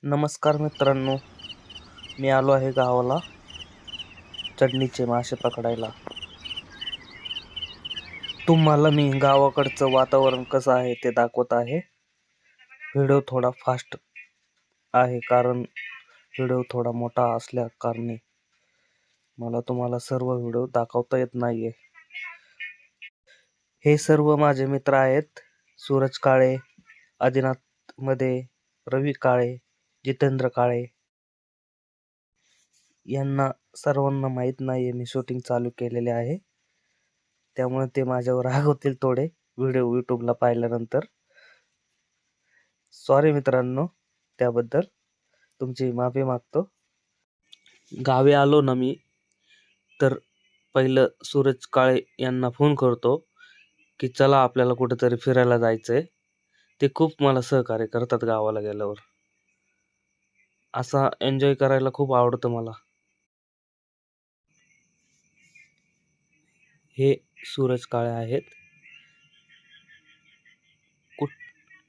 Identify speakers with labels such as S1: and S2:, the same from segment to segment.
S1: नमस्कार मित्रांनो, मी आलो आहे गावाला चढणीचे मासे पकडायला. तुम्हाला मी गावाकडचं वातावरण कसं आहे ते दाखवत आहे. व्हिडिओ थोडा फास्ट आहे कारण व्हिडिओ थोडा मोठा असल्या कारणे मला तुम्हाला सर्व व्हिडिओ दाखवता येत नाहीये. हे सर्व माझे मित्र आहेत. सूरज काळे, आदिनाथ मध्ये, रवी काळे, जितेंद्र काळे. यांना सर्वांना माहीत नाहीये मी शूटिंग चालू केलेले आहे, त्यामुळे ते माझ्यावर रागवतील थोडे व्हिडिओ यूट्यूबला पाहिल्यानंतर. सॉरी मित्रांनो, त्याबद्दल तुमची माफी मागतो. गावी आलो ना मी, तर पहिलं सूरज काळे यांना फोन करतो की चला आपल्याला कुठेतरी फिरायला जायचंय. ते खूप मला सहकार्य करतात गावाला गेल्यावर. असा एन्जॉय करायला खूप आवडतं मला. हे सूरज काळे आहेत.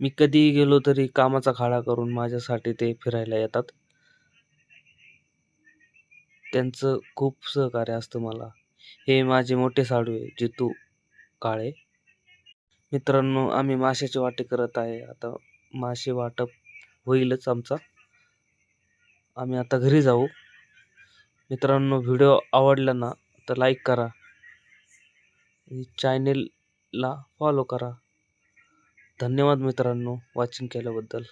S1: मी कधीही गेलो तरी कामाचा खाडा करून माझ्यासाठी ते फिरायला येतात. त्यांचं खूप सहकार्य असतं मला. हे माझे मोठे साडू आहे जितू काळे. मित्रांनो, आम्ही माशाची वाटी करत आहे. आता मासे वाटप होईलच आमचा. आम्ही आता घरी जाऊ. मित्रांनो, व्हिडिओ आवडला ना तर लाईक करा, चॅनेलला फॉलो करा. धन्यवाद मित्रांनो वॉचिंग केल्याबद्दल.